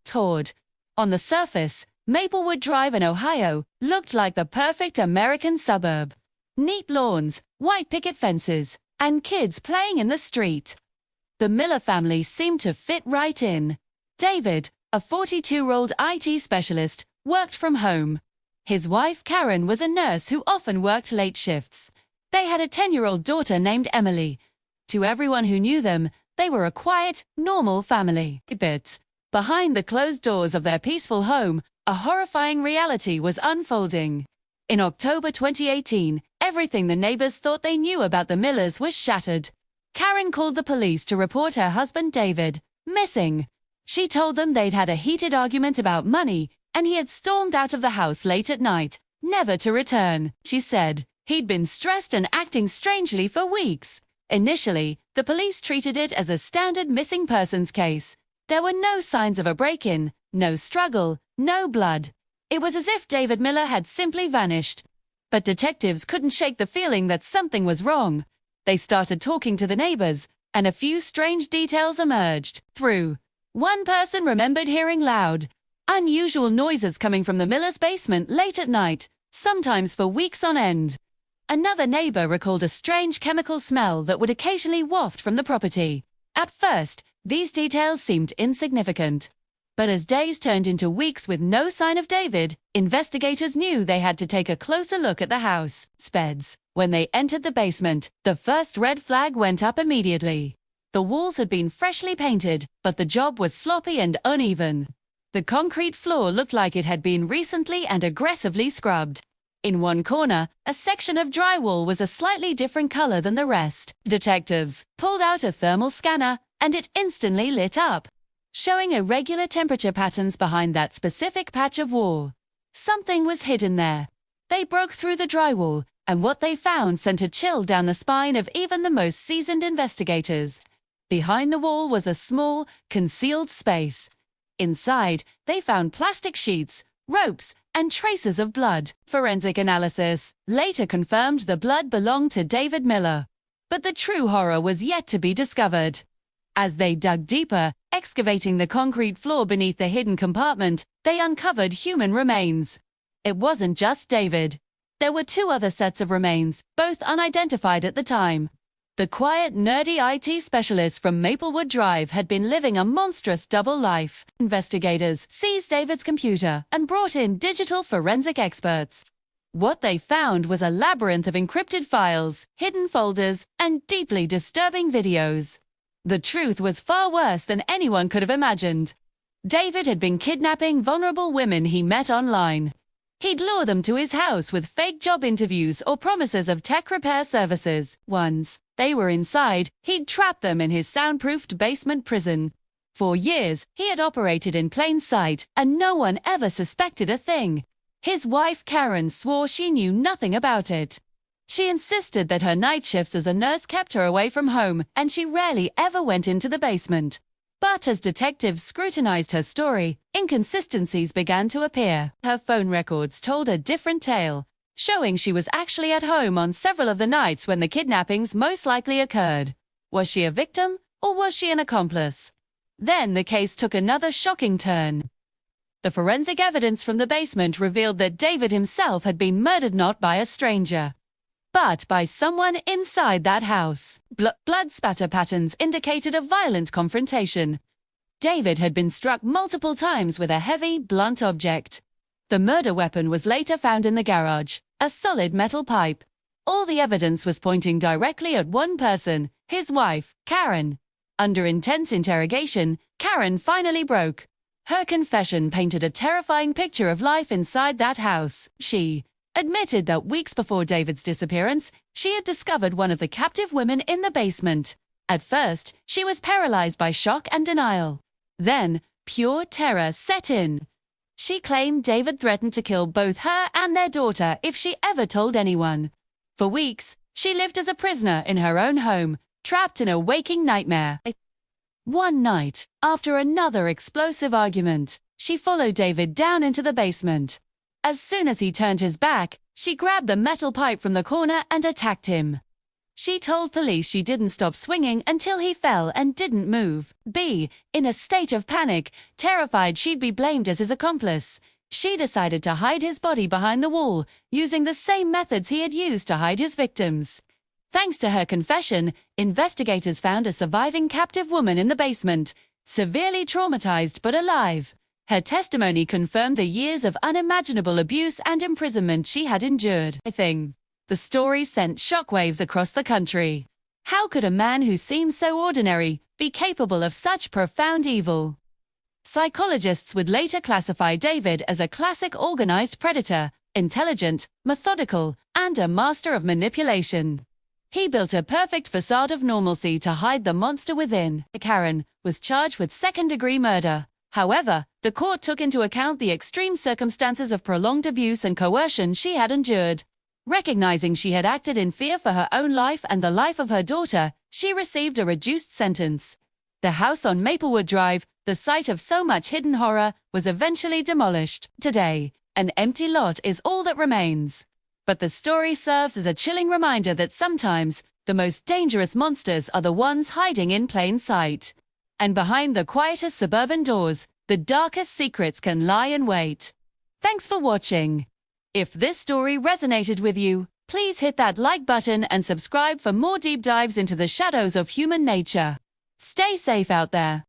toured. On the surface, Maplewood Drive in Ohio looked like the perfect American suburb. Neat lawns, white picket fences, and kids playing in the street. The Miller family seemed to fit right in. David, a 42-year-old IT specialist, worked from home. His wife, Karen, was a nurse who often worked late shifts. They had a 10-year-old daughter named Emily. To everyone who knew them, they were a quiet, normal family. But behind the closed doors of their peaceful home, a horrifying reality was unfolding. In October 2018, everything the neighbors thought they knew about the Millers was shattered. Karen called the police to report her husband David missing. She told them they'd had a heated argument about money, and he had stormed out of the house late at night, never to return. She said he'd been stressed and acting strangely for weeks. Initially, the police treated it as a standard missing persons case. There were no signs of a break-in, no struggle, no blood. It was as if David Miller had simply vanished. But detectives couldn't shake the feeling that something was wrong. They started talking to the neighbors, and a few strange details emerged. One person remembered hearing loud, unusual noises coming from the Millers' basement late at night, sometimes for weeks on end. Another neighbor recalled a strange chemical smell that would occasionally waft from the property. At first, these details seemed insignificant. But as days turned into weeks with no sign of David, investigators knew they had to take a closer look at the house. When they entered the basement, the first red flag went up immediately. The walls had been freshly painted, but the job was sloppy and uneven. The concrete floor looked like it had been recently and aggressively scrubbed. In one corner, a section of drywall was a slightly different color than the rest. Detectives pulled out a thermal scanner, and it instantly lit up, showing irregular temperature patterns behind that specific patch of wall. Something was hidden there. They broke through the drywall, and what they found sent a chill down the spine of even the most seasoned investigators. Behind the wall was a small, concealed space. Inside, they found plastic sheets, ropes, and traces of blood. Forensic analysis later confirmed the blood belonged to David Miller. But the true horror was yet to be discovered. As they dug deeper, excavating the concrete floor beneath the hidden compartment, they uncovered human remains. It wasn't just David. There were two other sets of remains, both unidentified at the time. The quiet, nerdy IT specialist from Maplewood Drive had been living a monstrous double life. Investigators seized David's computer and brought in digital forensic experts. What they found was a labyrinth of encrypted files, hidden folders, and deeply disturbing videos. The truth was far worse than anyone could have imagined. David had been kidnapping vulnerable women he met online. He'd lure them to his house with fake job interviews or promises of tech repair services. Once they were inside, he'd trap them in his soundproofed basement prison. For years, he had operated in plain sight, and no one ever suspected a thing. His wife, Karen, swore she knew nothing about it. She insisted that her night shifts as a nurse kept her away from home, and she rarely ever went into the basement. But as detectives scrutinized her story, inconsistencies began to appear. Her phone records told a different tale, showing she was actually at home on several of the nights when the kidnappings most likely occurred. Was she a victim, or was she an accomplice? Then the case took another shocking turn. The forensic evidence from the basement revealed that David himself had been murdered not by a stranger, but by someone inside that house. Blood spatter patterns indicated a violent confrontation. David had been struck multiple times with a heavy, blunt object. The murder weapon was later found in the garage, a solid metal pipe. All the evidence was pointing directly at one person, his wife, Karen. Under intense interrogation, Karen finally broke. Her confession painted a terrifying picture of life inside that house. She admitted that weeks before David's disappearance, she had discovered one of the captive women in the basement. At first, she was paralyzed by shock and denial. Then, pure terror set in. She claimed David threatened to kill both her and their daughter if she ever told anyone. For weeks, she lived as a prisoner in her own home, trapped in a waking nightmare. One night, after another explosive argument, she followed David down into the basement. As soon as he turned his back, she grabbed the metal pipe from the corner and attacked him. She told police she didn't stop swinging until he fell and didn't move. B. In a state of panic, terrified she'd be blamed as his accomplice, she decided to hide his body behind the wall, using the same methods he had used to hide his victims. Thanks to her confession, investigators found a surviving captive woman in the basement, severely traumatized but alive. Her testimony confirmed the years of unimaginable abuse and imprisonment she had endured. The story sent shockwaves across the country. How could a man who seemed so ordinary be capable of such profound evil? Psychologists would later classify David as a classic organized predator, intelligent, methodical, and a master of manipulation. He built a perfect facade of normalcy to hide the monster within. Karen was charged with second-degree murder. However, the court took into account the extreme circumstances of prolonged abuse and coercion she had endured. Recognizing she had acted in fear for her own life and the life of her daughter, she received a reduced sentence. The house on Maplewood Drive, the site of so much hidden horror, was eventually demolished. Today, an empty lot is all that remains. But the story serves as a chilling reminder that sometimes, the most dangerous monsters are the ones hiding in plain sight. And behind the quietest suburban doors, the darkest secrets can lie in wait. Thanks for watching. If this story resonated with you, please hit that like button and subscribe for more deep dives into the shadows of human nature. Stay safe out there.